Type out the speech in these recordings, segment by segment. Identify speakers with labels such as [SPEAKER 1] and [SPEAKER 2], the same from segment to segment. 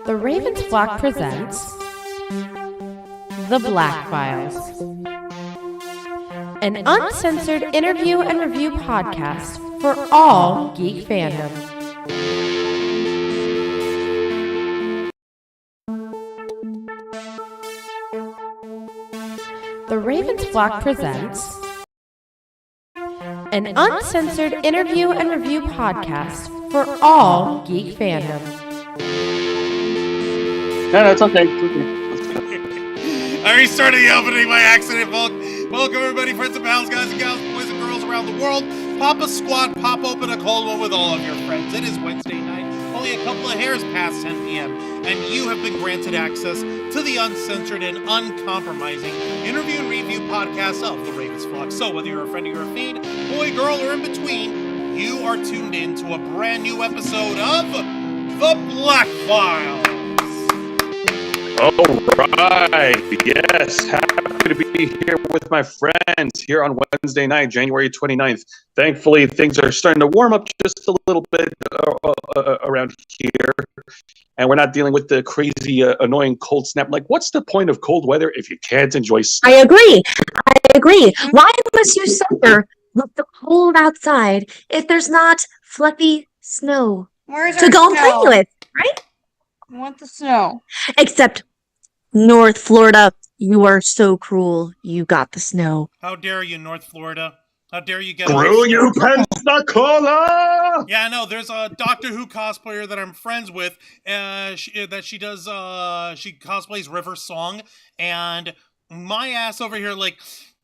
[SPEAKER 1] The Ravens Flock presents The Black Files, an uncensored interview and review podcast for all geek fandom. The Ravens Flock presents an uncensored interview and review podcast for all geek fandom.
[SPEAKER 2] No, it's okay.
[SPEAKER 3] I restarted the opening by accident, Welcome everybody, friends and pals, guys and gals, boys and girls around the world. Pop a squat, pop open a cold one with all of your friends. It is Wednesday night, only a couple of hairs past 10 p.m., and you have been granted access to the uncensored and uncompromising interview and review podcast of the Ravens Flock. So whether you're a friend or you're a fiend, boy, girl, or in between, you are tuned in to a brand new episode of The Black Files.
[SPEAKER 2] All right. Yes. Happy to be here with my friends here on Wednesday night, January 29th. Thankfully, things are starting to warm up just a little bit around here. And we're not dealing with the crazy, annoying cold snap. Like, what's the point of cold weather if you can't enjoy snow?
[SPEAKER 4] I agree. Why must you suffer with the cold outside if there's not fluffy snow to go and play with, right?
[SPEAKER 5] I want the snow.
[SPEAKER 4] Except North Florida, you are so cruel. You got the snow.
[SPEAKER 3] How dare you, North Florida? How dare you get
[SPEAKER 2] Screw you, Pensacola!
[SPEAKER 3] Yeah, no, there's a Doctor Who cosplayer that I'm friends with. She cosplays River Song, and my ass over here like,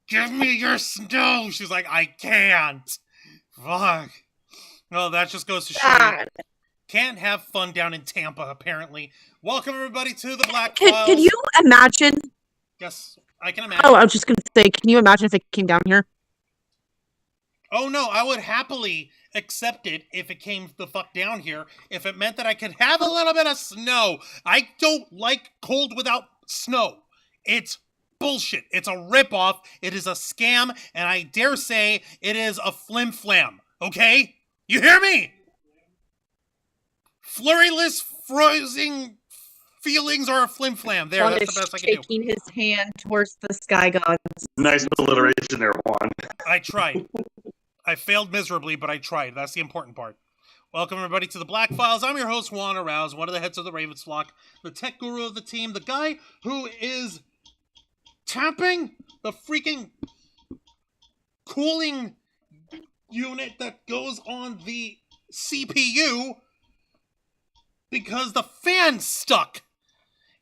[SPEAKER 3] give me your snow. She's like, I can't. Fuck. Well, that just goes to show you. Can't have fun down in Tampa, apparently. Welcome, everybody, to the Black Files.
[SPEAKER 4] Can you imagine?
[SPEAKER 3] Yes, I can imagine.
[SPEAKER 4] Oh, I was just going to say, can you imagine if it came down here?
[SPEAKER 3] Oh, no, I would happily accept it if it came the fuck down here, if it meant that I could have a little bit of snow. I don't like cold without snow. It's bullshit. It's a ripoff. It is a scam, and I dare say it is a flim-flam, okay? You hear me? Flurryless, frozen feelings are a flim-flam. There, that's the best I can do.
[SPEAKER 4] Shaking his hand towards the sky gods.
[SPEAKER 2] Nice alliteration there, Juan.
[SPEAKER 3] I tried. I failed miserably, but I tried. That's the important part. Welcome, everybody, to the Black Files. I'm your host, Juan Arouse, one of the heads of the Ravens Flock, the tech guru of the team, the guy who is tapping the freaking cooling unit that goes on the CPU because the fan's stuck.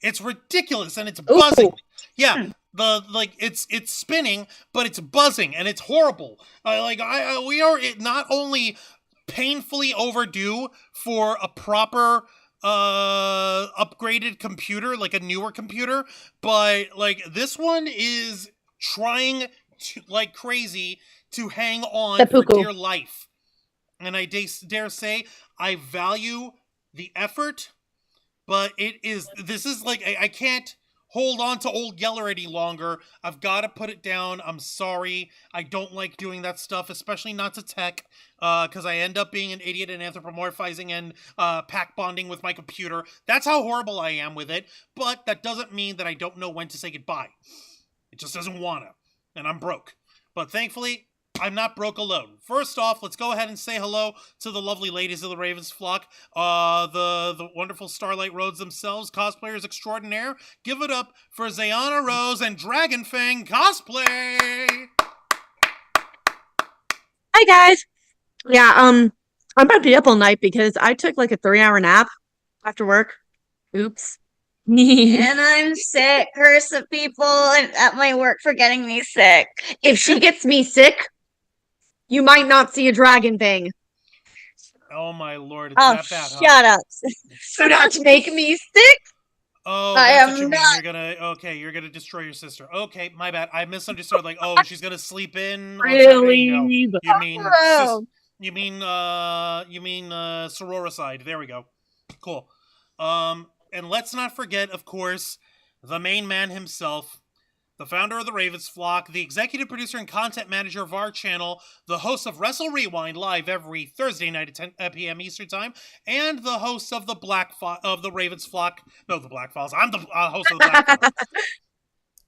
[SPEAKER 3] It's ridiculous and it's buzzing. Ooh. Yeah, it's spinning, but it's buzzing and it's horrible. We are not only painfully overdue for a proper upgraded computer, like a newer computer, but like this one is trying to, like crazy, to hang on for dear life. And I dare say I value the effort, but this is like I can't hold on to Old Yeller any longer. I've got to put it down. I'm sorry. I don't like doing that stuff, especially not to tech, because I end up being an idiot and anthropomorphizing and pack bonding with my computer. That's how horrible I am with it, but that doesn't mean that I don't know when to say goodbye. It just doesn't want to, and I'm broke. But thankfully, I'm not broke alone. First off, let's go ahead and say hello to the lovely ladies of the Ravens flock, the wonderful Starlight Roads themselves, cosplayers extraordinaire. Give it up for Zayana Rose and Dragonfang Cosplay!
[SPEAKER 4] Hi, guys. Yeah, I might be up all night because I took like a 3-hour nap after work. Oops.
[SPEAKER 5] And I'm sick. Curse the people at my work for getting me sick.
[SPEAKER 4] If she gets me sick, you might not see a dragon thing.
[SPEAKER 3] Oh my lord, it's
[SPEAKER 5] that
[SPEAKER 3] bad, huh?
[SPEAKER 5] Shut up.
[SPEAKER 4] So not to make me sick?
[SPEAKER 3] Oh,
[SPEAKER 5] I
[SPEAKER 3] that's
[SPEAKER 5] am
[SPEAKER 3] what you
[SPEAKER 5] not.
[SPEAKER 3] mean. You're gonna destroy your sister. Okay, my bad. I misunderstood. Like, oh, she's gonna sleep in. What's
[SPEAKER 4] Really?
[SPEAKER 3] happening? No.
[SPEAKER 5] Oh.
[SPEAKER 3] You mean sororicide. There we go. Cool. And let's not forget, of course, the main man himself, the founder of the Ravens flock, the executive producer and content manager of our channel, the host of Wrestle Rewind live every Thursday night at 10 p.m. Eastern Time, and the host of the Ravens flock. No, the Black Files. I'm the host of the Black Files.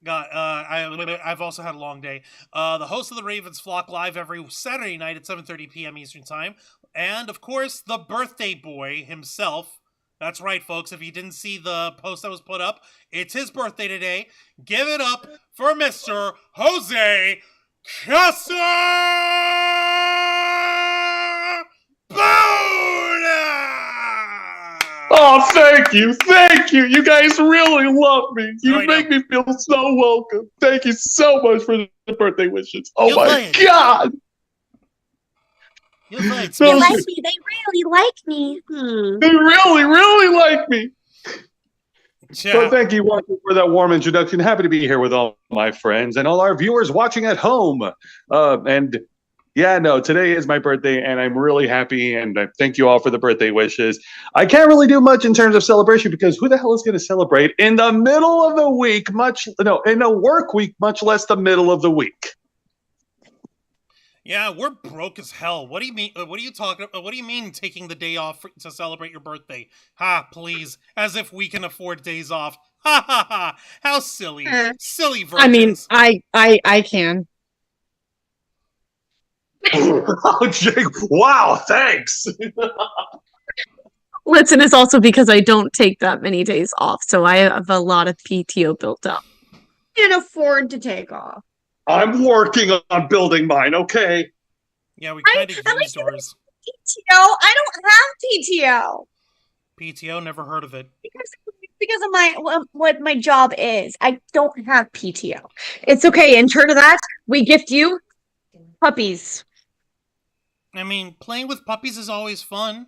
[SPEAKER 3] God, I've also had a long day. The host of the Ravens flock live every Saturday night at 7:30 p.m. Eastern Time, and of course the birthday boy himself. That's right, folks. If you didn't see the post that was put up, it's his birthday today. Give it up for Mr. Jose Casa Buda!
[SPEAKER 2] Oh, thank you. You guys really love me. You make me feel so welcome. Thank you so much for the birthday wishes. Oh my God!
[SPEAKER 4] They like me. They really like me.
[SPEAKER 2] They really, really like me. So thank you, Walter, for that warm introduction. Happy to be here with all my friends and all our viewers watching at home. Today is my birthday, and I'm really happy, and I thank you all for the birthday wishes. I can't really do much in terms of celebration because who the hell is going to celebrate in the middle of the week? In a work week, much less the middle of the week.
[SPEAKER 3] Yeah, we're broke as hell. What do you mean? What are you talking about? What do you mean taking the day off to celebrate your birthday? Ha, please. As if we can afford days off. Ha ha ha. How silly. Silly virgins.
[SPEAKER 4] I mean, I can.
[SPEAKER 2] Oh, Jake. Wow, thanks.
[SPEAKER 4] Listen, it's also because I don't take that many days off, so I have a lot of PTO built up.
[SPEAKER 5] You can afford to take off.
[SPEAKER 2] I'm working on building mine, okay?
[SPEAKER 3] Yeah, we kind of used ours.
[SPEAKER 5] PTO? I don't have PTO.
[SPEAKER 3] PTO? Never heard of it.
[SPEAKER 5] Because of what my job is. I don't have PTO.
[SPEAKER 4] It's okay. In turn of that, we gift you puppies.
[SPEAKER 3] I mean, playing with puppies is always fun.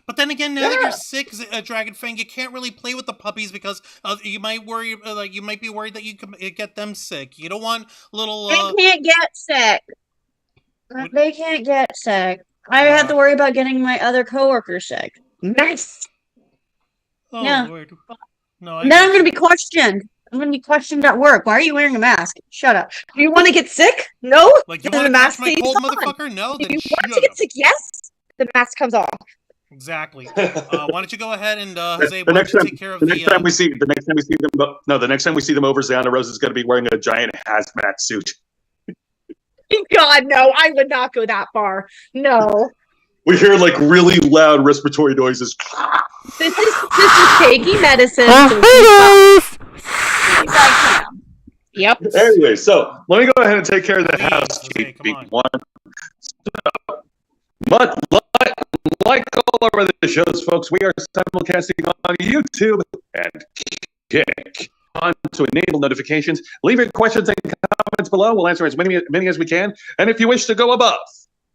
[SPEAKER 3] But then again, now that you're sick, Dragonfang, you can't really play with the puppies because you might be worried that you can get them sick. You don't want little.
[SPEAKER 5] They can't get sick. They can't get sick. I have to worry about getting my other coworkers sick.
[SPEAKER 4] Nice.
[SPEAKER 3] Oh
[SPEAKER 5] yeah.
[SPEAKER 3] Lord. No.
[SPEAKER 5] Then I'm going to be questioned. I'm going to be questioned at work. Why are you wearing a mask? Shut up.
[SPEAKER 4] Do you want to get sick? No.
[SPEAKER 3] Like you want to catch my cold, motherfucker? No.
[SPEAKER 4] Then you want to get sick? Yes. The mask comes off.
[SPEAKER 3] Exactly. Why don't you go ahead and Jose, why don't you take care of the
[SPEAKER 2] next time we see them over, Zayana Rose is going to be wearing a giant hazmat suit.
[SPEAKER 4] God, no! I would not go that far. No.
[SPEAKER 2] We hear like really loud respiratory noises.
[SPEAKER 4] This is taking medicine. Yep.
[SPEAKER 2] Anyway, so let me go ahead and take care of the housekeeping one. But like all our other shows, folks, we are simulcasting on YouTube and Kick. On to enable notifications. Leave your questions and comments below. We'll answer as many as we can. And if you wish to go above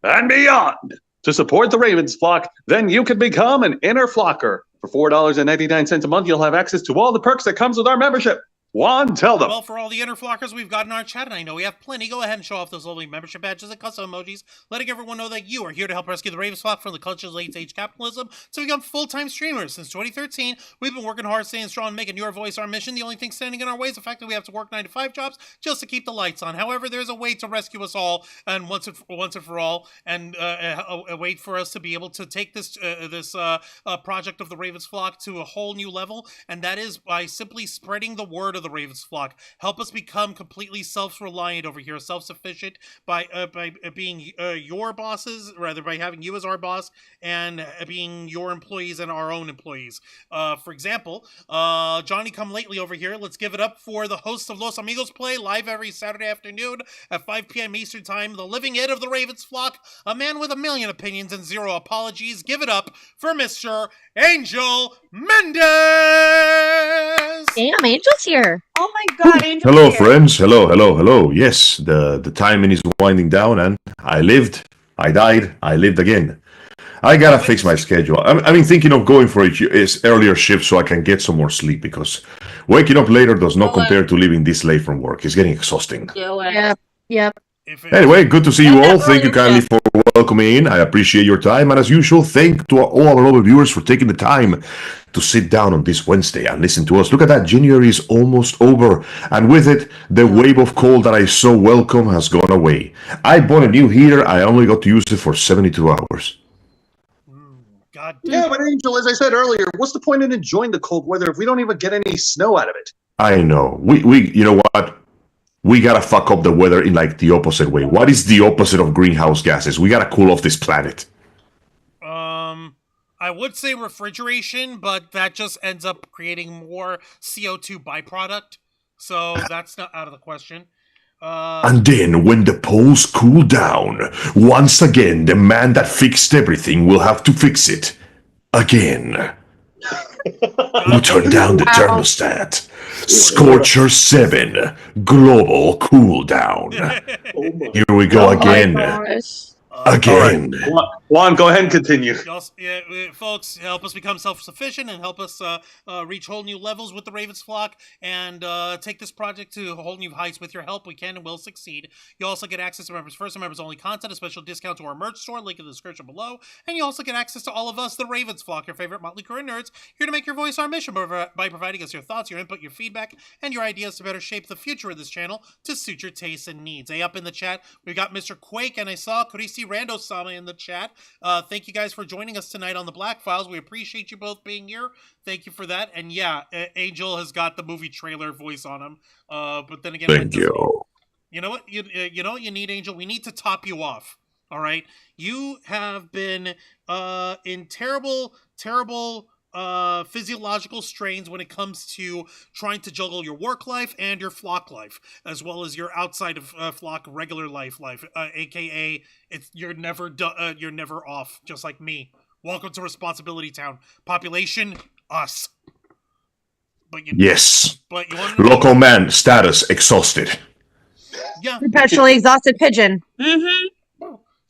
[SPEAKER 2] and beyond to support the Ravens flock, then you can become an inner flocker For $4.99 a month, you'll have access to all the perks that comes with our membership. Juan, tell them.
[SPEAKER 3] Well, for all the inner flockers we've got in our chat, and I know we have plenty, go ahead and show off those lovely membership badges and custom emojis, letting everyone know that you are here to help rescue the Ravens flock from the culture's late-stage capitalism to become full-time streamers. Since 2013, we've been working hard, staying strong, making your voice our mission. The only thing standing in our way is the fact that we have to work 9-to-5 jobs just to keep the lights on. However, there's a way to rescue us all, and once and for all, and a way for us to be able to take this project of the Ravens flock to a whole new level, and that is by simply spreading the word of the Ravens flock. Help us become completely self-reliant over here, self-sufficient by being your bosses, rather by having you as our boss and being your employees and our own employees. For example, Johnny Come Lately over here, let's give it up for the host of Los Amigos Play, live every Saturday afternoon at 5 p.m. Eastern Time, the living it of the Ravens flock, a man with a million opinions and zero apologies. Give it up for Mr. Angel Mendez!
[SPEAKER 4] Damn, Angel's here.
[SPEAKER 5] Oh my God, Angel.
[SPEAKER 6] Hello, friends. Hello. Yes, the timing is winding down, and I lived, I died, I lived again. I gotta fix my schedule. I've been thinking of going for a earlier shift so I can get some more sleep, because waking up later does not compare to leaving this late from work. It's getting exhausting.
[SPEAKER 4] Yep.
[SPEAKER 6] Anyway, good to see you all. Thank you kindly for welcoming in. I appreciate your time. And as usual, thank to all our lovely viewers for taking the time to sit down on this Wednesday and listen to us. Look at that. January is almost over. And with it, the wave of cold that I so welcome has gone away. I bought a new heater. I only got to use it for 72 hours.
[SPEAKER 3] God.
[SPEAKER 2] Yeah, but Angel, as I said earlier, what's the point in enjoying the cold weather if we don't even get any snow out of it?
[SPEAKER 6] I know. We you know what? We gotta fuck up the weather in like the opposite way. What is the opposite of greenhouse gases? We gotta cool off this planet.
[SPEAKER 3] I would say refrigeration, but that just ends up creating more CO2 byproduct. So that's not out of the question.
[SPEAKER 6] And then when the poles cool down, once again, the man that fixed everything will have to fix it. Again. We'll turn down the thermostat. Scorcher 7. Global cool down. Here we go again. Again.
[SPEAKER 2] Right. Juan, go ahead and continue.
[SPEAKER 3] Folks, help us become self-sufficient and help us reach whole new levels with the Ravens flock and take this project to whole new heights. With your help, we can and will succeed. You also get access to members first and members only content, a special discount to our merch store, link in the description below, and you also get access to all of us, the Ravens flock, your favorite motley crew of nerds, here to make your voice our mission by providing us your thoughts, your input, your feedback, and your ideas to better shape the future of this channel to suit your tastes and needs. Up in the chat, we've got Mr. Quake, and I saw Kurisi Rando-sama in the chat. Thank you guys for joining us tonight on the Black Files. We appreciate you both being here. Thank you for that. And yeah, Angel has got the movie trailer voice on him. But then again,
[SPEAKER 6] thank you.
[SPEAKER 3] You know what? You know what you need, Angel? We need to top you off. All right. You have been in terrible physiological strains when it comes to trying to juggle your work life and your flock life, as well as your outside of flock regular life, aka you're never off, just like me. Welcome to Responsibility Town. Population, us. But
[SPEAKER 6] yes.
[SPEAKER 3] But you want
[SPEAKER 6] local man status exhausted.
[SPEAKER 3] Yeah.
[SPEAKER 4] Perpetually exhausted pigeon.
[SPEAKER 5] Mm-hmm.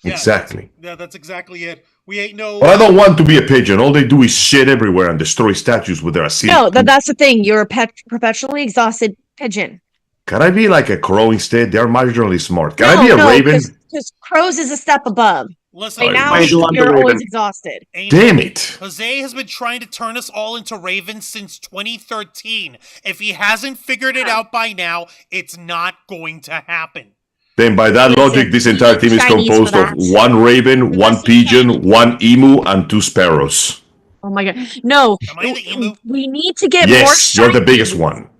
[SPEAKER 3] Yeah,
[SPEAKER 6] exactly.
[SPEAKER 3] That's exactly it. We ain't no.
[SPEAKER 6] Well, I don't want to be a pigeon. All they do is shit everywhere and destroy statues with their acidic.
[SPEAKER 4] No, that's the thing. You're a perpetually exhausted pigeon.
[SPEAKER 6] Can I be like a crow instead? They're marginally smart. Can I be a raven?
[SPEAKER 4] Because crows is a step above.
[SPEAKER 3] Listen,
[SPEAKER 4] right now you're always exhausted.
[SPEAKER 6] Damn it.
[SPEAKER 3] Jose has been trying to turn us all into ravens since 2013. If he hasn't figured it out by now, it's not going to happen.
[SPEAKER 6] Then by that logic, this entire team is composed of one raven, one pigeon, one emu, and 2 sparrows.
[SPEAKER 4] Oh my god. No.
[SPEAKER 3] Am I the emu?
[SPEAKER 4] We need to get more
[SPEAKER 6] Yes,
[SPEAKER 4] shinies.
[SPEAKER 6] you're the biggest one.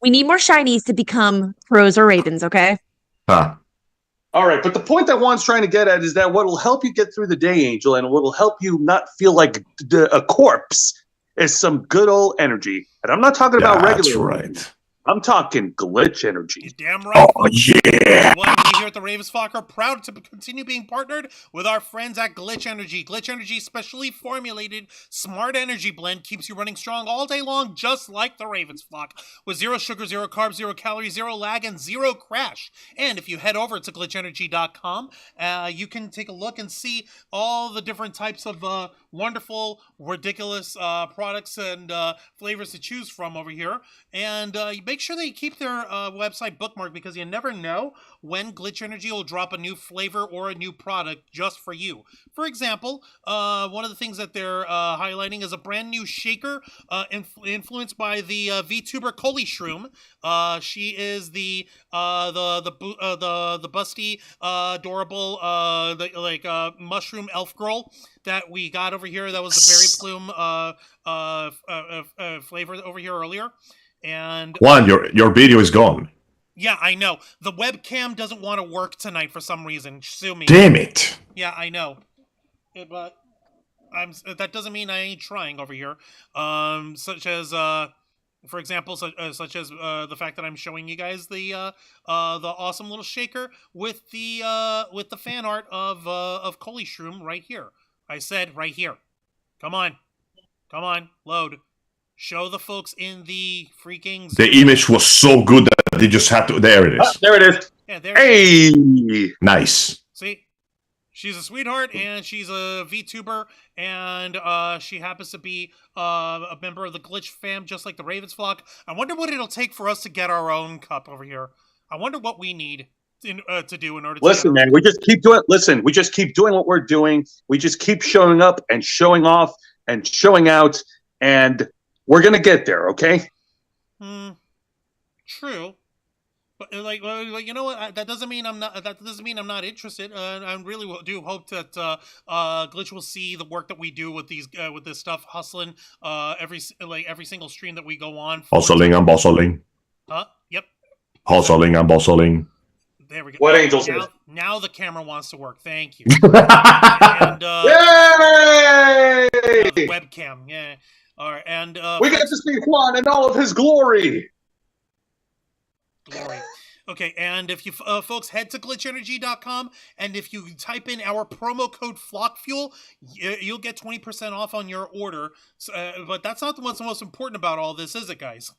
[SPEAKER 4] We need more shinies to become crows or ravens, okay?
[SPEAKER 6] Huh.
[SPEAKER 2] All right, but the point that Juan's trying to get at is that what will help you get through the day, Angel, and what will help you not feel like a corpse is some good old energy. And I'm not talking about regular energy.
[SPEAKER 6] Right.
[SPEAKER 2] I'm talking glitch energy.
[SPEAKER 3] You're damn right.
[SPEAKER 6] Oh, yeah.
[SPEAKER 3] Well, we here at the Ravens Flock are proud to continue being partnered with our friends at Glitch Energy. Glitch Energy's specially formulated smart energy blend keeps you running strong all day long, just like the Ravens Flock, with 0 sugar, 0 carbs, 0 calories, 0 lag, and 0 crash. And if you head over to glitchenergy.com, you can take a look and see all the different types of wonderful, ridiculous products and flavors to choose from over here. And make sure that you keep their website bookmarked, because you never know when Glitch Energy will drop a new flavor or a new product just for you. For example, one of the things that they're highlighting is a brand new shaker influenced by the VTuber Coley Shroom. She is the busty, adorable, mushroom elf girl that we got over here. That was the berry plume flavor over here earlier. And
[SPEAKER 6] Juan, your video is gone.
[SPEAKER 3] yeah, I know. The webcam doesn't want to work tonight for some reason. Sue me.
[SPEAKER 6] Damn it.
[SPEAKER 3] Yeah, I know. But that doesn't mean I ain't trying over here. Such as for example, such as the fact that I'm showing you guys the awesome little shaker with the fan art of Coley Shroom right here. I said right here. Come on, load. Show the folks in the freaking.
[SPEAKER 6] The image was so good that they just had to. There it is.
[SPEAKER 2] There it is.
[SPEAKER 3] Yeah, there.
[SPEAKER 2] Hey,
[SPEAKER 6] Nice.
[SPEAKER 3] See, she's a sweetheart, and she's a VTuber, and she happens to be a member of the Glitch fam, just like the Ravens flock. I wonder what it'll take for us to get our own cup over here. I wonder what we need to do in order to.
[SPEAKER 2] Listen, man, we just keep doing. Listen, we just keep doing what we're doing. We just keep showing up and showing off and showing out, and we're gonna get there. Okay.
[SPEAKER 3] True. But you know what? That doesn't mean I'm not. That doesn't mean I'm not interested. I really do hope that Glitch will see the work that we do with these with this stuff, hustling every single stream that we go on.
[SPEAKER 6] Hustling and bustling.
[SPEAKER 3] Huh? Yep.
[SPEAKER 6] Hustling and bustling.
[SPEAKER 3] There we go.
[SPEAKER 2] What angels?
[SPEAKER 3] Now the camera wants to work. Thank you. And
[SPEAKER 2] Yay!
[SPEAKER 3] webcam. Yeah. All right. And
[SPEAKER 2] we get to see Juan in all of his glory.
[SPEAKER 3] Glory. Okay, and if you folks head to glitchenergy.com, and if you type in our promo code FlockFuel, you'll get 20% off on your order. But that's not what's most important about all this, is it, guys?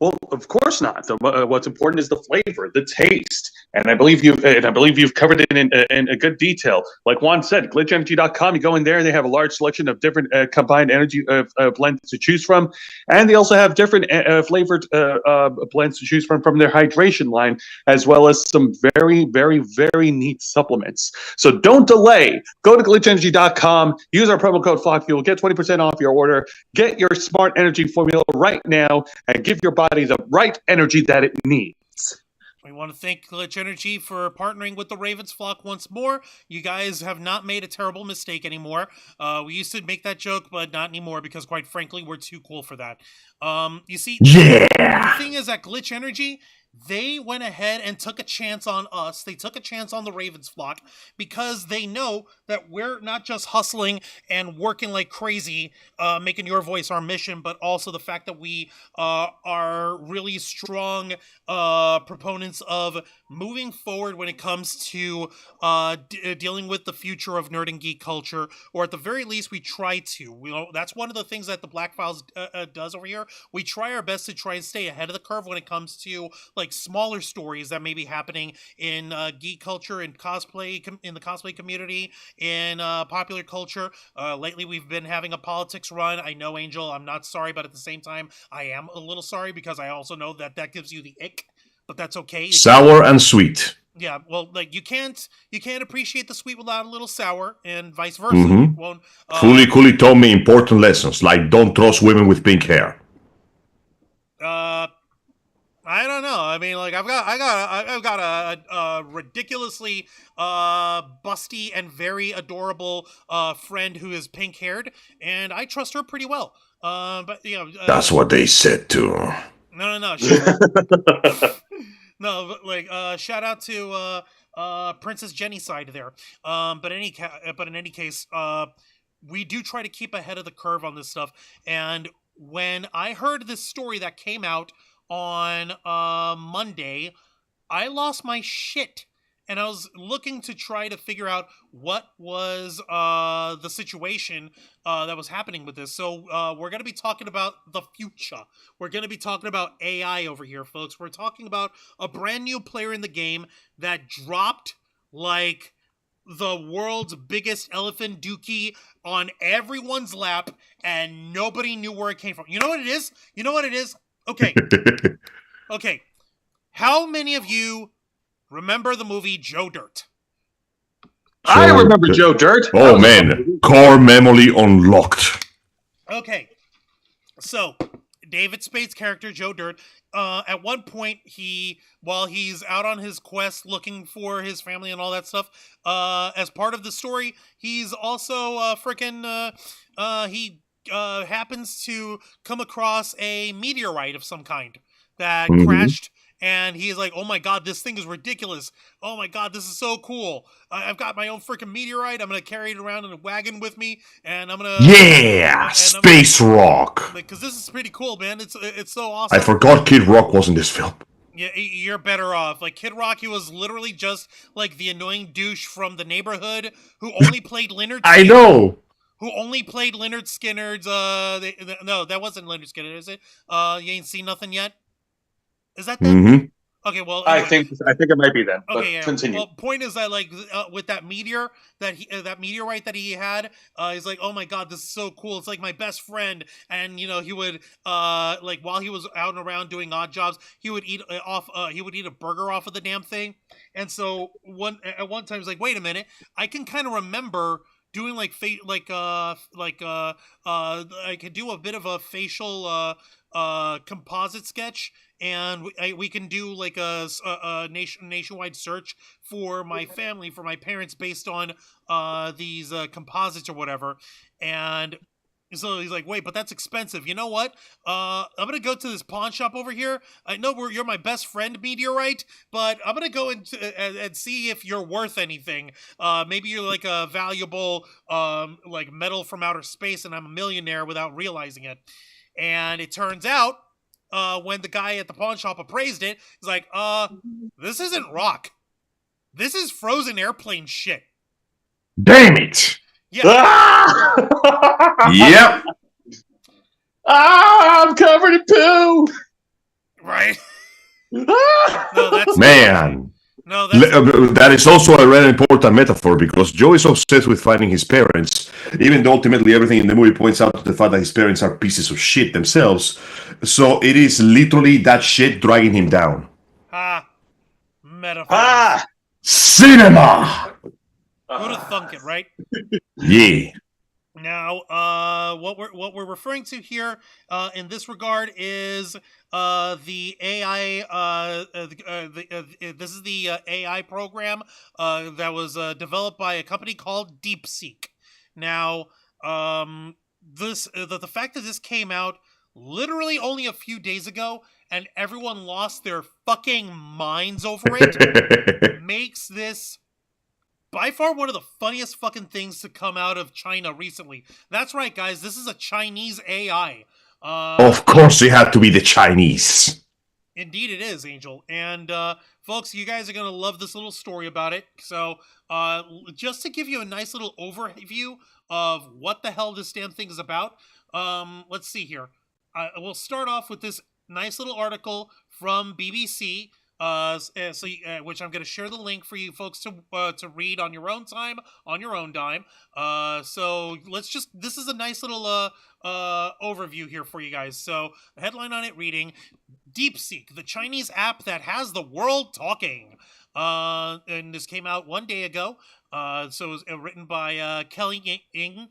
[SPEAKER 2] Well, of course not. What's important is the flavor, the taste, and I believe you've covered it in a good detail. Like Juan said, glitchenergy.com. You go in there, they have a large selection of different combined energy blends to choose from, and they also have different flavored blends to choose from their hydration line, as well as some very, very, very neat supplements. So don't delay. Go to glitchenergy.com. Use our promo code FlockFuel. Get 20% off your order. Get your smart energy formula right now, and give your body the right energy that it needs.
[SPEAKER 3] We want to thank Glitch Energy for partnering with the Ravens flock once more. You guys have not made a terrible mistake anymore. We used to make that joke, but not anymore, because quite frankly, we're too cool for that. You see, the thing is that Glitch Energy, they went ahead and took a chance on us. They took a chance on the Ravens flock, because they know that we're not just hustling and working like crazy, making your voice our mission, but also the fact that we are really strong proponents of moving forward when it comes to dealing with the future of nerd and geek culture, or at the very least, we try to. That's one of the things that the Black Files does over here. We try our best to try and stay ahead of the curve when it comes to like smaller stories that may be happening in geek culture and cosplay, in the cosplay community, in popular culture. Lately, we've been having a politics run. I know, Angel, I'm not sorry, but at the same time, I am a little sorry, because I also know that gives you the ick, but that's okay.
[SPEAKER 6] Sour and sweet.
[SPEAKER 3] Yeah, well, like you can't appreciate the sweet without a little sour, and vice versa. You won't,
[SPEAKER 6] Fooly Cooley taught me important lessons, like don't trust women with pink hair.
[SPEAKER 3] I don't know. I mean, like I've got a ridiculously busty and very adorable friend who is pink haired, and I trust her pretty well. But you know,
[SPEAKER 6] that's what they said too.
[SPEAKER 3] No. No, but like shout out to Princess Jenny side there. But in any case, we do try to keep ahead of the curve on this stuff. And when I heard this story that came out on Monday, I lost my shit. And I was looking to try to figure out what was the situation that was happening with this. So we're going to be talking about the future. We're going to be talking about AI over here, folks. We're talking about a brand new player in the game that dropped like the world's biggest elephant dookie on everyone's lap, and nobody knew where it came from. You know what it is? You know what it is? Okay. Okay. How many of you remember the movie Joe Dirt?
[SPEAKER 2] I remember Joe Dirt.
[SPEAKER 6] Oh, man. Core memory unlocked.
[SPEAKER 3] Okay. So, David Spade's character, Joe Dirt, at one point, while he's out on his quest looking for his family and all that stuff, as part of the story, he's also he happens to come across a meteorite of some kind that crashed, and he's like, oh my god, this thing is ridiculous. Oh my god, this is so cool. I've got my own freaking meteorite. I'm going to carry it around in a wagon with me, and I'm going to...
[SPEAKER 6] Yeah! Space Rock!
[SPEAKER 3] Because this is pretty cool, man. It's so awesome.
[SPEAKER 6] I forgot Kid Rock was in this film.
[SPEAKER 3] Yeah, you're better off. Like, Kid Rock, he was literally just, like, the annoying douche from the neighborhood who only played Leonard Skinner.
[SPEAKER 6] I know!
[SPEAKER 3] Who only played Leonard Skinner's, no, that wasn't Leonard Skinner, is it? You ain't seen nothing yet? Is that them?
[SPEAKER 6] Mm-hmm.
[SPEAKER 3] Okay, well,
[SPEAKER 2] I think it might be them.
[SPEAKER 3] Okay,
[SPEAKER 2] but continue.
[SPEAKER 3] Well, point is that like with that meteor that meteorite that he had, he's like, oh my god, this is so cool. It's like my best friend, and he would like while he was out and around doing odd jobs, he would eat a burger off of the damn thing, and so at one time he's like, wait a minute, I can kind of remember doing like I could do a bit of a facial composite sketch, and we can do like a nationwide search for my family, for my parents, based on these composites or whatever. And so he's like, wait, but that's expensive. You know what? I'm going to go to this pawn shop over here. I know you're my best friend, Meteorite, but I'm going to go and see if you're worth anything. Maybe you're like a valuable like metal from outer space, and I'm a millionaire without realizing it. And it turns out, when the guy at the pawn shop appraised it, he's like, this isn't rock. This is frozen airplane shit.
[SPEAKER 6] Damn it!
[SPEAKER 3] Yeah.
[SPEAKER 6] Yep.
[SPEAKER 2] I'm covered in poo.
[SPEAKER 3] Right.
[SPEAKER 2] No,
[SPEAKER 3] that's
[SPEAKER 6] Man.
[SPEAKER 3] No, that's
[SPEAKER 6] that is also a very important metaphor, because Joe is obsessed with finding his parents, even though ultimately everything in the movie points out to the fact that his parents are pieces of shit themselves. So it is literally that shit dragging him down.
[SPEAKER 3] Metaphor.
[SPEAKER 6] Cinema!
[SPEAKER 3] Who'd have thunk it, right?
[SPEAKER 6] Yeah.
[SPEAKER 3] Now, what we're referring to here, in this regard, is the AI. This is the AI program that was developed by a company called DeepSeek. Now, the fact that this came out literally only a few days ago, and everyone lost their fucking minds over it, makes this by far one of the funniest fucking things to come out of China recently. That's right, guys. This is a Chinese AI.
[SPEAKER 6] Of course it had to be the Chinese.
[SPEAKER 3] Indeed it is, Angel. And, folks, you guys are going to love this little story about it. So, just to give you a nice little overview of what the hell this damn thing is about, let's see here. We'll start off with this nice little article from BBC, which I'm going to share the link for you folks to read on your own time, on your own dime. So this is a nice little overview here for you guys. So the headline on it reading, DeepSeek, the Chinese app that has the world talking. And this came out 1 day ago. So it was written by Kelly Ng,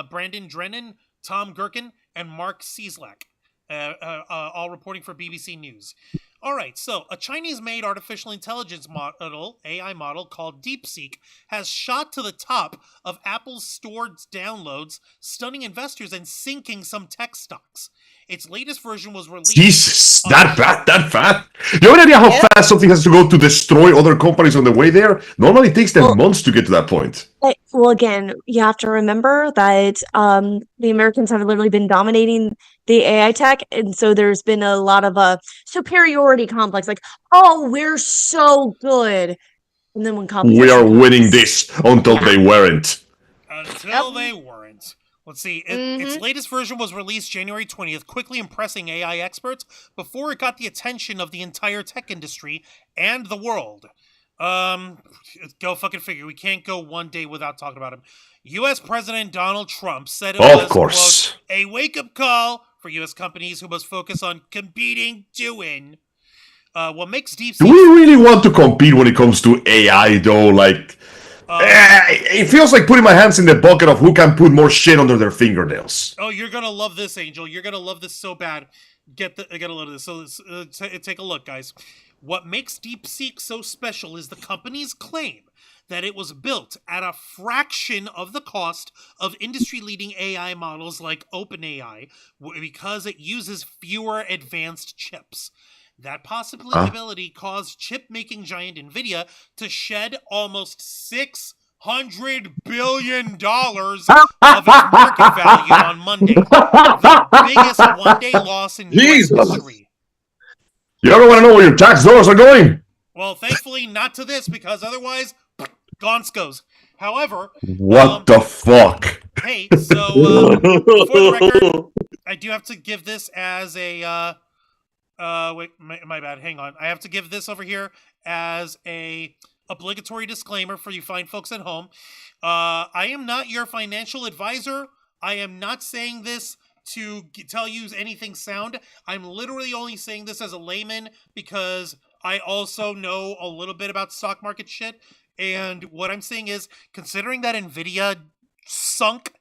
[SPEAKER 3] Brandon Drennan, Tom Gherkin, and Mark Cieslak, all reporting for BBC News. All right, so a Chinese-made artificial intelligence model, AI model called DeepSeek, has shot to the top of Apple's stored downloads, stunning investors and sinking some tech stocks. Its latest version was released...
[SPEAKER 6] Jesus, that fast? You have any idea how fast something has to go to destroy other companies on the way there? Normally it takes them months to get to that point.
[SPEAKER 4] Well, again, you have to remember that the Americans have literally been dominating the AI tech, and so there's been a lot of a superiority complex, like, oh, we're so good. And then when
[SPEAKER 6] we are winning this until they weren't.
[SPEAKER 3] Until they weren't. Let's see. Its latest version was released January 20th, quickly impressing AI experts before it got the attention of the entire tech industry and the world. Go fucking figure. We can't go one day without talking about him. U.S. President Donald Trump said it
[SPEAKER 6] Of
[SPEAKER 3] was,
[SPEAKER 6] course.
[SPEAKER 3] quote, a wake-up call for U.S. companies who must focus on competing to win. What makes DeepSeek...
[SPEAKER 6] Do we really want to compete when it comes to AI, though? Like, it feels like putting my hands in the bucket of who can put more shit under their fingernails.
[SPEAKER 3] Oh, you're gonna love this, Angel. You're gonna love this so bad. Get a load of this. So take a look, guys. What makes DeepSeek so special is the company's claim that it was built at a fraction of the cost of industry-leading AI models like OpenAI because it uses fewer advanced chips. That possibility caused chip-making giant NVIDIA to shed almost $600 billion of its market value on Monday. The biggest one-day loss in U.S. history.
[SPEAKER 6] You don't want to know where your tax dollars are going?
[SPEAKER 3] Well, thankfully not to this, because otherwise, gonskos. However...
[SPEAKER 6] What the fuck?
[SPEAKER 3] Hey, so, for the record, I do have to give this as a, wait, my bad, hang on. I have to give this over here as a obligatory disclaimer for you fine folks at home. I am not your financial advisor. I am not saying this to tell you anything sound. I'm literally only saying this as a layman because I also know a little bit about stock market shit. And what I'm saying is, considering that NVIDIA sunk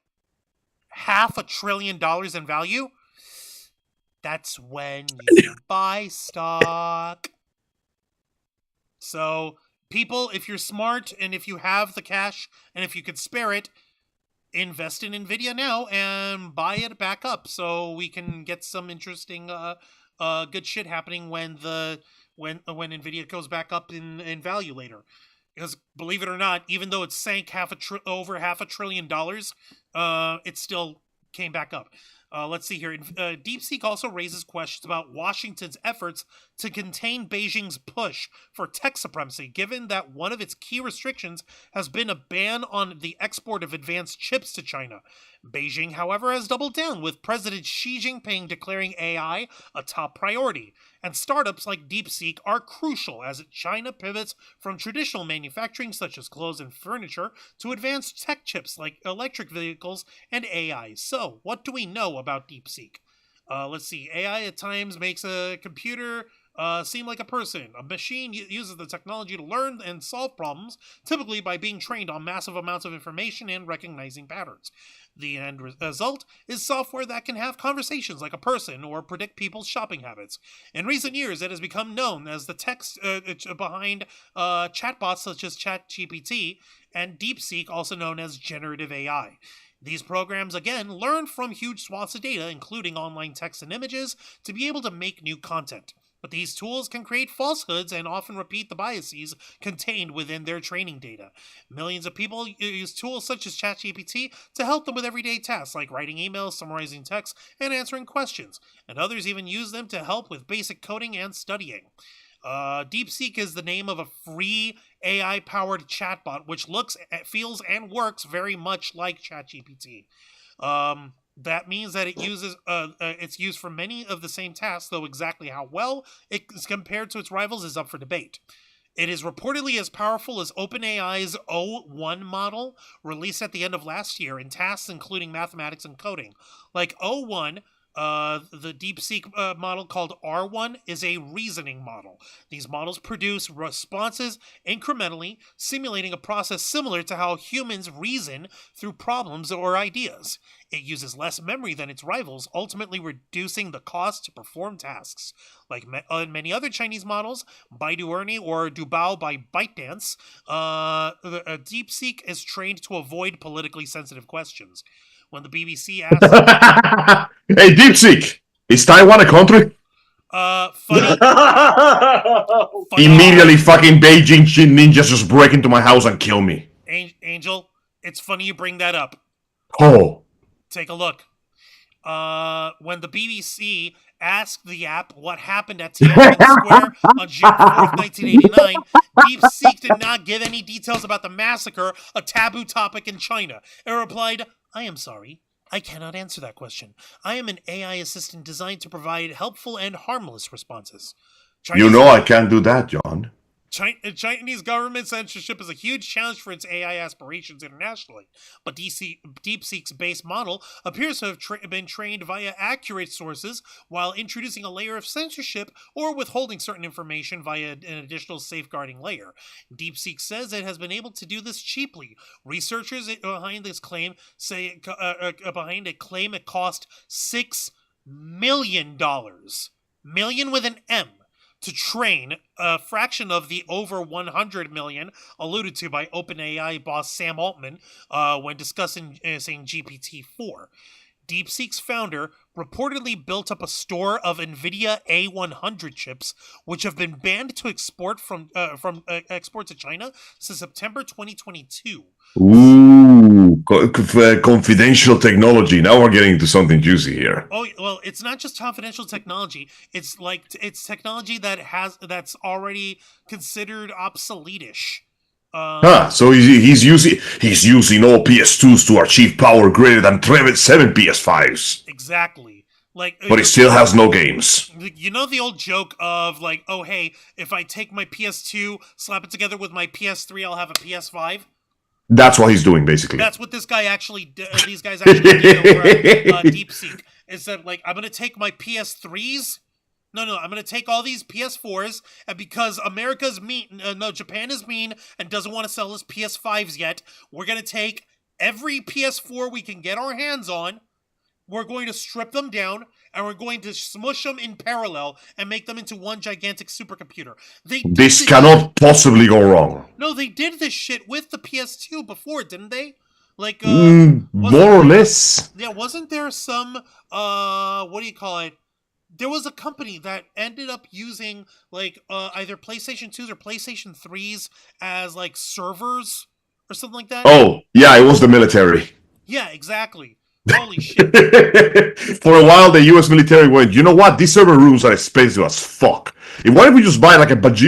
[SPEAKER 3] $500 billion in value, that's when you buy stock. So, people, if you're smart and if you have the cash and if you could spare it, invest in NVIDIA now and buy it back up so we can get some interesting good shit happening when NVIDIA goes back up in value later. Because believe it or not, even though it sank over $500 billion, it still came back up. Let's see here. DeepSeek also raises questions about Washington's efforts to contain Beijing's push for tech supremacy, given that one of its key restrictions has been a ban on the export of advanced chips to China. Beijing, however, has doubled down, with President Xi Jinping declaring AI a top priority. And startups like DeepSeek are crucial as China pivots from traditional manufacturing such as clothes and furniture to advanced tech chips like electric vehicles and AI. So, what do we know about DeepSeek? Let's see. AI at times makes a computer seem like a person. A machine uses the technology to learn and solve problems, typically by being trained on massive amounts of information and recognizing patterns. The end result is software that can have conversations like a person or predict people's shopping habits. In recent years, it has become known as the text behind chatbots such as ChatGPT and DeepSeek, also known as generative AI. These programs, again, learn from huge swaths of data, including online text and images, to be able to make new content. But these tools can create falsehoods and often repeat the biases contained within their training data. Millions of people use tools such as ChatGPT to help them with everyday tasks like writing emails, summarizing text, and answering questions. And others even use them to help with basic coding and studying. DeepSeek is the name of a free AI-powered chatbot which looks, feels, and works very much like ChatGPT. That means that it's used for many of the same tasks, though exactly how well it is compared to its rivals is up for debate. It is reportedly as powerful as OpenAI's O1 model, released at the end of last year, in tasks including mathematics and coding. Like O1, the DeepSeek model called R1 is a reasoning model. These models produce responses incrementally, simulating a process similar to how humans reason through problems or ideas. It uses less memory than its rivals, ultimately reducing the cost to perform tasks. Like many other Chinese models, Baidu Ernie or Dubao by ByteDance, DeepSeek is trained to avoid politically sensitive questions. When the BBC asked...
[SPEAKER 6] Hey, DeepSeek, is Taiwan a country?
[SPEAKER 3] Funny.
[SPEAKER 6] Immediately fucking Beijing ninjas just break into my house and kill me.
[SPEAKER 3] Angel, it's funny you bring that up.
[SPEAKER 6] Oh.
[SPEAKER 3] Take a look. When the BBC asked the app what happened at Tiananmen Square on June 4th, 1989, DeepSeek did not give any details about the massacre, a taboo topic in China. It replied, "I am sorry. I cannot answer that question. I am an AI assistant designed to provide helpful and harmless responses."
[SPEAKER 6] You know I can't do that, John.
[SPEAKER 3] Chinese government censorship is a huge challenge for its AI aspirations internationally, but DeepSeek's base model appears to have been trained via accurate sources while introducing a layer of censorship or withholding certain information via an additional safeguarding layer. DeepSeek says it has been able to do this cheaply. Researchers behind this claim say claim it cost $6 million, million with an M, to train, a fraction of the over 100 million alluded to by OpenAI boss Sam Altman when discussing saying GPT-4. DeepSeek's founder reportedly built up a store of NVIDIA A100 chips, which have been banned to export from export to China since September 2022.
[SPEAKER 6] Ooh, confidential technology. Now we're getting into something juicy here.
[SPEAKER 3] Oh well, it's not just confidential technology. It's like it's technology that's already considered obsolete-ish.
[SPEAKER 6] So he's using all PS2s to achieve power greater than 7 PS5s.
[SPEAKER 3] Exactly. Like,
[SPEAKER 6] but it still has no games.
[SPEAKER 3] You know the old joke of like, oh hey, if I take my PS2, slap it together with my PS3, I'll have a PS5.
[SPEAKER 6] That's what he's doing, basically.
[SPEAKER 3] That's what this guy actually, these guys actually did over at DeepSeek. Is that like, I'm gonna take my PS3s. No, I'm going to take all these PS4s, and because America's mean, Japan is mean and doesn't want to sell us PS5s yet, we're going to take every PS4 we can get our hands on, we're going to strip them down, and we're going to smush them in parallel and make them into one gigantic supercomputer. This
[SPEAKER 6] cannot possibly go wrong.
[SPEAKER 3] No, they did this shit with the PS2 before, didn't they? Like,
[SPEAKER 6] more or less.
[SPEAKER 3] Yeah, wasn't there some, what do you call it? There was a company that ended up using like either PlayStation 2s or PlayStation 3s as like servers or something like that.
[SPEAKER 6] Oh, yeah, it was the military.
[SPEAKER 3] Yeah, exactly. Holy shit.
[SPEAKER 6] For a while, the US military went, you know what? These server rooms are expensive as fuck. Why don't we just buy like a bunch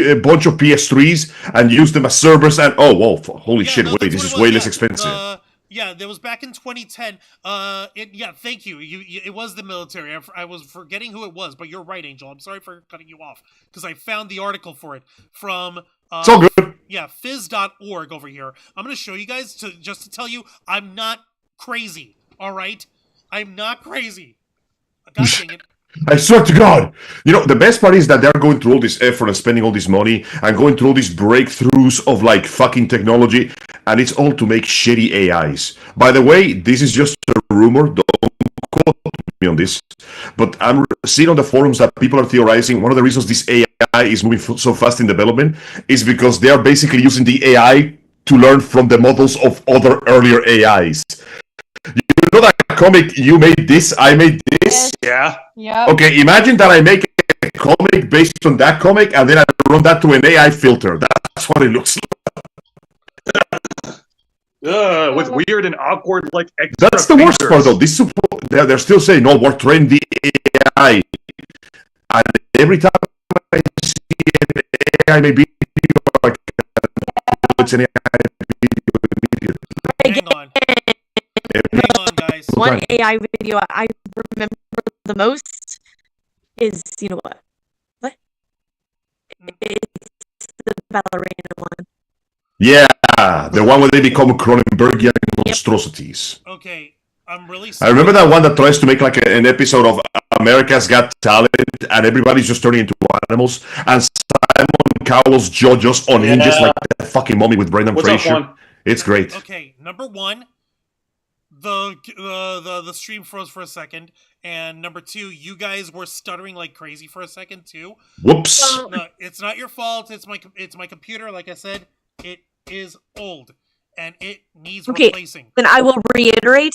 [SPEAKER 6] of PS3s and use them as servers and, holy shit, wait, this is way less expensive.
[SPEAKER 3] Yeah, that was back in 2010. Thank you. It was the military. I was forgetting who it was, but you're right, Angel. I'm sorry for cutting you off because I found the article for it from.
[SPEAKER 6] It's all good.
[SPEAKER 3] Yeah, fizz.org over here. I'm going to show you guys just to tell you I'm not crazy. All right, I'm not crazy. God dang it.
[SPEAKER 6] I swear to God. You know, the best part is that they're going through all this effort and spending all this money and going through all these breakthroughs of like fucking technology, and it's all to make shitty AIs. By the way, this is just a rumor. Don't quote me on this. But I'm seeing on the forums that people are theorizing one of the reasons this AI is moving so fast in development is because they are basically using the AI to learn from the models of other earlier AIs. You know that comic, you made this, I made this?
[SPEAKER 2] Yeah.
[SPEAKER 5] Yeah.
[SPEAKER 6] Okay, imagine that I make a comic based on that comic and then I run that to an AI filter. That's what it looks like.
[SPEAKER 2] With weird and awkward, like, extra
[SPEAKER 6] That's the worst part, though. They're still saying, no, we're training the AI. And every time I see an AI maybe like, it's an AI video.
[SPEAKER 3] Hang on. Hang on, guys.
[SPEAKER 4] One AI video I remember the most is, you know what? What? It's the ballerina one.
[SPEAKER 6] Yeah, the one where they become Cronenbergian monstrosities.
[SPEAKER 3] Okay, I'm really sorry.
[SPEAKER 6] I remember that one that tries to make like an episode of America's Got Talent and everybody's just turning into animals and Simon Cowell's jaw just unhinges like that fucking mummy with Brendan Fraser. It's great.
[SPEAKER 3] Okay, number one, the stream froze for a second, and number two, you guys were stuttering like crazy for a second too.
[SPEAKER 6] Whoops.
[SPEAKER 3] No, it's not your fault. It's my computer. Like I said, it is old and it needs replacing.
[SPEAKER 4] Then I will reiterate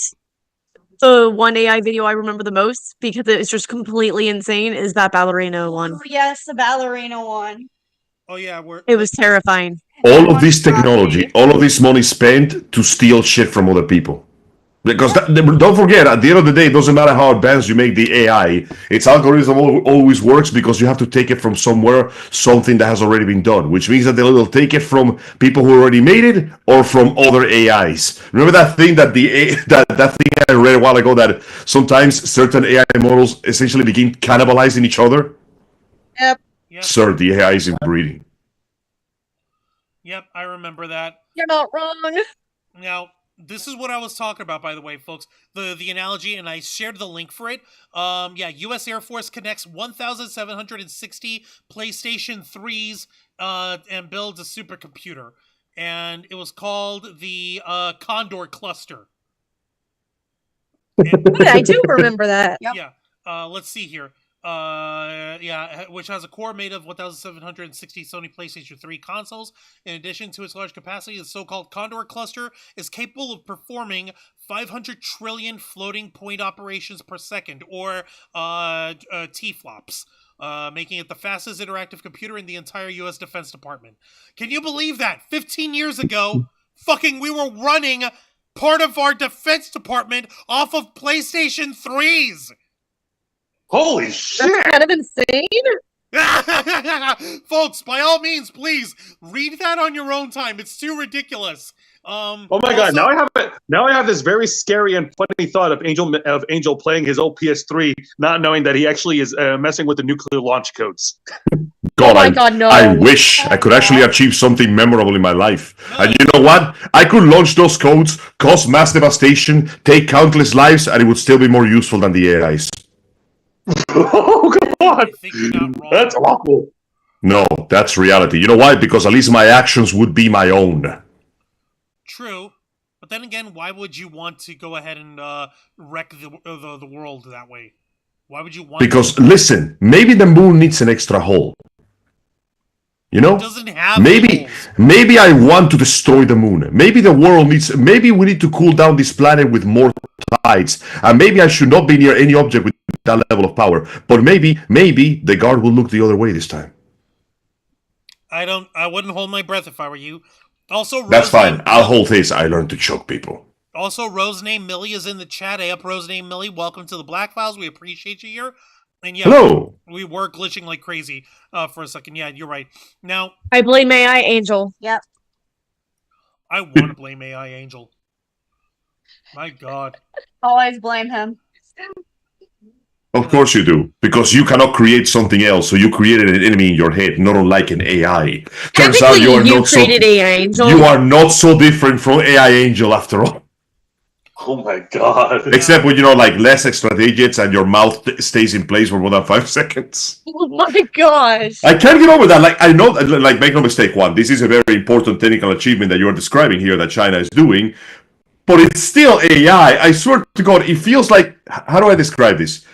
[SPEAKER 4] the one AI video I remember the most because it's just completely insane. Is that ballerina one?
[SPEAKER 5] Oh yes, the ballerina one.
[SPEAKER 3] Oh yeah,
[SPEAKER 4] it was terrifying.
[SPEAKER 6] All of this technology, all of this money spent to steal shit from other people. Because don't forget, at the end of the day, it doesn't matter how advanced you make the AI, its algorithm always works because you have to take it from somewhere, something that has already been done, which means that they'll take it from people who already made it or from other AIs. Remember that thing that that thing I read a while ago that sometimes certain AI models essentially begin cannibalizing each other?
[SPEAKER 5] Yep.
[SPEAKER 6] Sir, the AI is inbreeding.
[SPEAKER 3] Yep, I remember that.
[SPEAKER 4] You're not wrong.
[SPEAKER 3] Now, this is what I was talking about, by the way, folks. The analogy, and I shared the link for it. U.S. Air Force connects 1,760 PlayStation 3s and builds a supercomputer. And it was called the Condor Cluster.
[SPEAKER 4] I do remember that.
[SPEAKER 5] Yep.
[SPEAKER 3] Yeah. Let's see here. Which has a core made of 1,760 Sony PlayStation 3 consoles. In addition to its large capacity, the so-called Condor cluster is capable of performing 500 trillion floating point operations per second, or T-flops, making it the fastest interactive computer in the entire U.S. Defense Department. Can you believe that? 15 years ago, we were running part of our Defense Department off of PlayStation 3s!
[SPEAKER 2] Holy shit!
[SPEAKER 4] That's kind of insane.
[SPEAKER 3] Folks, by all means, please read that on your own time. It's too ridiculous.
[SPEAKER 2] Oh my god! Now I have this very scary and funny thought of Angel playing his old PS3, not knowing that he actually is messing with the nuclear launch codes.
[SPEAKER 6] God,
[SPEAKER 4] Oh my God, no.
[SPEAKER 6] I wish I could actually achieve something memorable in my life. And you know what? I could launch those codes, cause mass devastation, take countless lives, and it would still be more useful than the AIs.
[SPEAKER 2] Oh god!
[SPEAKER 3] I think you're not wrong.
[SPEAKER 2] That's awful.
[SPEAKER 6] No, that's reality. You know why? Because at least my actions would be my own.
[SPEAKER 3] True, but then again, why would you want to go ahead and wreck the world that way? Why would you want?
[SPEAKER 6] Because listen, maybe the moon needs an extra hole. You know,
[SPEAKER 3] It doesn't have
[SPEAKER 6] maybe I want to destroy the moon. Maybe the world needs. Maybe we need to cool down this planet with more tides, and maybe I should not be near any object with that level of power. But maybe the guard will look the other way this time.
[SPEAKER 3] I wouldn't hold my breath if I were you. Also,
[SPEAKER 6] That's fine. I'll hold his. I learned to choke people.
[SPEAKER 3] Also, Rose named Millie is in the chat. Hey up, Rose named Millie. Welcome to the Black Files. We appreciate you here. And yeah,
[SPEAKER 6] Hello.
[SPEAKER 3] we were glitching like crazy for a second. Yeah, you're right. Now,
[SPEAKER 4] I blame AI Angel.
[SPEAKER 5] Yep.
[SPEAKER 3] I want to blame AI Angel. My God.
[SPEAKER 5] Always blame him.
[SPEAKER 6] Of course you do, because you cannot create something else, so you created an enemy in your head, not unlike an AI. Turns out you are not so.
[SPEAKER 4] created AI Angel.
[SPEAKER 6] You are not so different from AI Angel after all.
[SPEAKER 2] Oh my god!
[SPEAKER 6] Except when like less extra digits and your mouth stays in place for more than 5 seconds.
[SPEAKER 4] Oh my gosh.
[SPEAKER 6] I can't get over that. Like I know, like make no mistake, Juan. This is a very important technical achievement that you are describing here that China is doing, but it's still AI. I swear to God, it feels like. How do I describe this?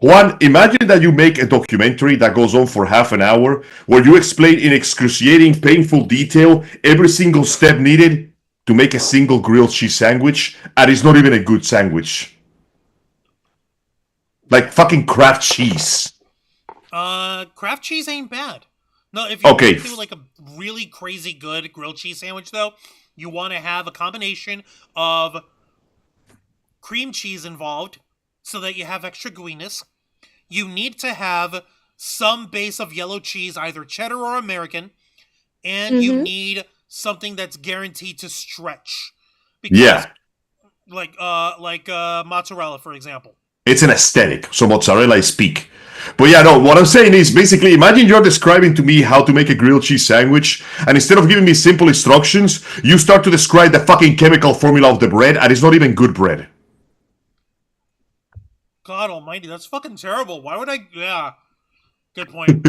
[SPEAKER 6] Juan, imagine that you make a documentary that goes on for half an hour where you explain in excruciating, painful detail every single step needed to make a single grilled cheese sandwich, and it's not even a good sandwich. Like fucking Kraft cheese.
[SPEAKER 3] Kraft cheese ain't bad. No, if you want to do like a really crazy good grilled cheese sandwich, though, you want to have a combination of cream cheese involved, so that you have extra gooiness. You need to have some base of yellow cheese, either cheddar or American, and you need something that's guaranteed to stretch. Because, like mozzarella, for example.
[SPEAKER 6] It's an aesthetic, so mozzarella is peak. But yeah, no, what I'm saying is basically, imagine you're describing to me how to make a grilled cheese sandwich, and instead of giving me simple instructions, you start to describe the fucking chemical formula of the bread, and it's not even good bread.
[SPEAKER 3] God almighty, that's fucking terrible. Why would I... Yeah. Good point.